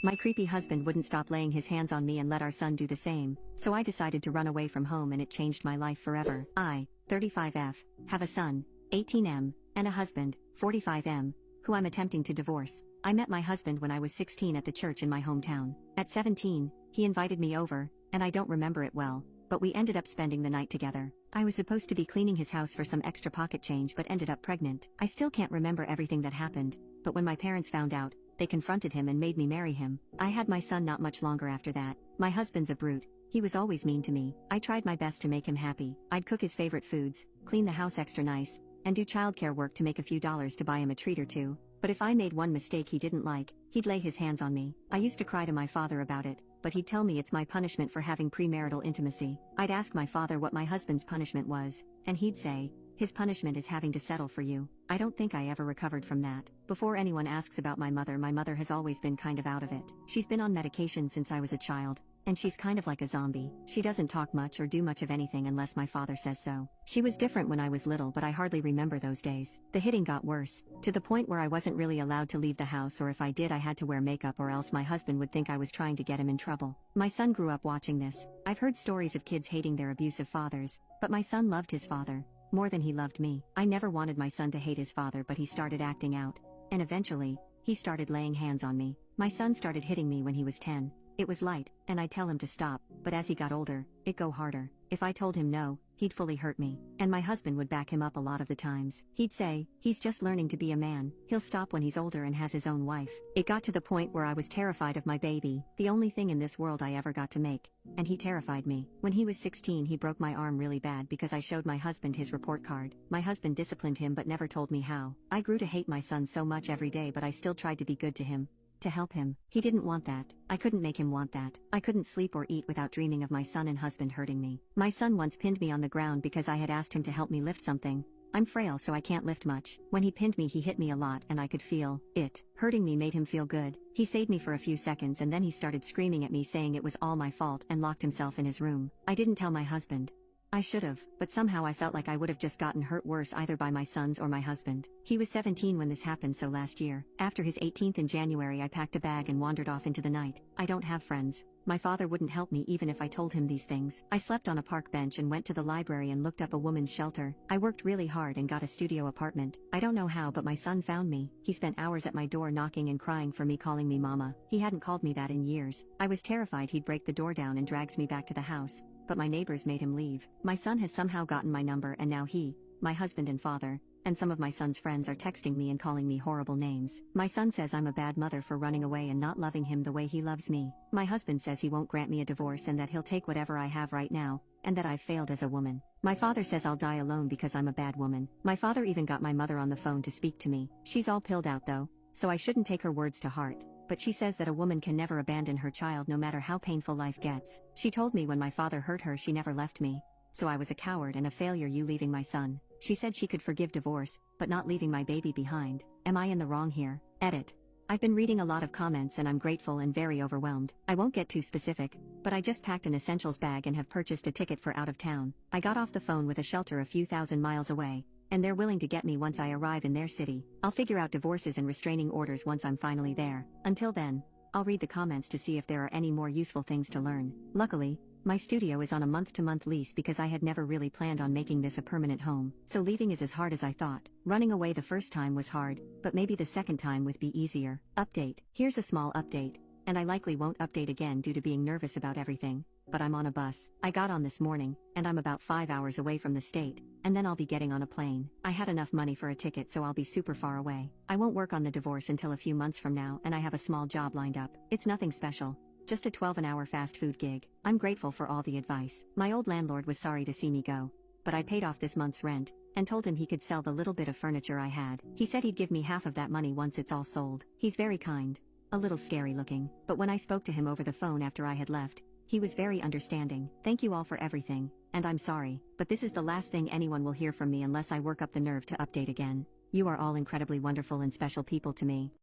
My creepy husband wouldn't stop laying his hands on me and let our son do the same, so I decided to run away from home and it changed my life forever. I, 35F, have a son, 18M, and a husband, 45M, who I'm attempting to divorce. I met my husband when I was 16 at the church in my hometown. At 17, he invited me over, and I don't remember it well, but we ended up spending the night together. I was supposed to be cleaning his house for some extra pocket change but ended up pregnant. I still can't remember everything that happened, but when my parents found out, they confronted him and made me marry him. I had my son not much longer after that. My husband's a brute. He was always mean to me. I tried my best to make him happy. I'd cook his favorite foods, clean the house extra nice, and do childcare work to make a few dollars to buy him a treat or two. But if I made one mistake he didn't like, he'd lay his hands on me. I used to cry to my father about it, but he'd tell me it's my punishment for having premarital intimacy. I'd ask my father what my husband's punishment was, and he'd say, his punishment is having to settle for you. I don't think I ever recovered from that. Before anyone asks about my mother has always been kind of out of it. She's been on medication since I was a child, and she's kind of like a zombie. She doesn't talk much or do much of anything unless my father says so. She was different when I was little, but I hardly remember those days. The hitting got worse, to the point where I wasn't really allowed to leave the house, or if I did I had to wear makeup or else my husband would think I was trying to get him in trouble. My son grew up watching this. I've heard stories of kids hating their abusive fathers, but my son loved his father more than he loved me. I never wanted my son to hate his father, but he started acting out, and eventually, he started laying hands on me. My son started hitting me when he was 10. It was light, and I'd tell him to stop, but as he got older, it'd go harder. If I told him no, he'd fully hurt me, and my husband would back him up a lot of the times. He'd say, he's just learning to be a man, he'll stop when he's older and has his own wife. It got to the point where I was terrified of my baby, the only thing in this world I ever got to make, and he terrified me. When he was 16 he broke my arm really bad because I showed my husband his report card. My husband disciplined him but never told me how. I grew to hate my son so much every day, but I still tried to be good to him, to help him. He didn't want that. I couldn't make him want that. I couldn't sleep or eat without dreaming of my son and husband hurting me. My son once pinned me on the ground because I had asked him to help me lift something. I'm frail so I can't lift much. When he pinned me he hit me a lot and I could feel it. Hurting me made him feel good. He saved me for a few seconds and then he started screaming at me saying it was all my fault and locked himself in his room. I didn't tell my husband. I should've, but somehow I felt like I would've just gotten hurt worse either by my sons or my husband. He was 17 when this happened, so last year, after his 18th in January I packed a bag and wandered off into the night. I don't have friends. My father wouldn't help me even if I told him these things. I slept on a park bench and went to the library and looked up a woman's shelter. I worked really hard and got a studio apartment. I don't know how, but my son found me. He spent hours at my door knocking and crying for me, calling me mama. He hadn't called me that in years. I was terrified he'd break the door down and drags me back to the house, but my neighbors made him leave. My son has somehow gotten my number and now he, my husband and father, and some of my son's friends are texting me and calling me horrible names. My son says I'm a bad mother for running away and not loving him the way he loves me. My husband says he won't grant me a divorce and that he'll take whatever I have right now, and that I've failed as a woman. My father says I'll die alone because I'm a bad woman. My father even got my mother on the phone to speak to me. She's all pilled out though, so I shouldn't take her words to heart. But she says that a woman can never abandon her child no matter how painful life gets. She told me when my father hurt her she never left me. So I was a coward and a failure, you leaving my son. She said she could forgive divorce, but not leaving my baby behind. Am I in the wrong here? Edit. I've been reading a lot of comments and I'm grateful and very overwhelmed. I won't get too specific, but I just packed an essentials bag and have purchased a ticket for out of town. I got off the phone with a shelter a few thousand miles away, and they're willing to get me once I arrive in their city. I'll figure out divorces and restraining orders once I'm finally there. Until then, I'll read the comments to see if there are any more useful things to learn. Luckily, my studio is on a month-to-month lease because I had never really planned on making this a permanent home, so leaving is as hard as I thought. Running away the first time was hard, but maybe the second time would be easier. Update. Here's a small update, and I likely won't update again due to being nervous about everything, but I'm on a bus. I got on this morning, and I'm about 5 hours away from the state, and then I'll be getting on a plane. I had enough money for a ticket, so I'll be super far away. I won't work on the divorce until a few months from now, and I have a small job lined up. It's nothing special. Just a 12-hour fast food gig. I'm grateful for all the advice. My old landlord was sorry to see me go, but I paid off this month's rent, and told him he could sell the little bit of furniture I had. He said he'd give me half of that money once it's all sold. He's very kind. A little scary looking, but when I spoke to him over the phone after I had left, he was very understanding. Thank you all for everything, and I'm sorry, but this is the last thing anyone will hear from me unless I work up the nerve to update again. You are all incredibly wonderful and special people to me.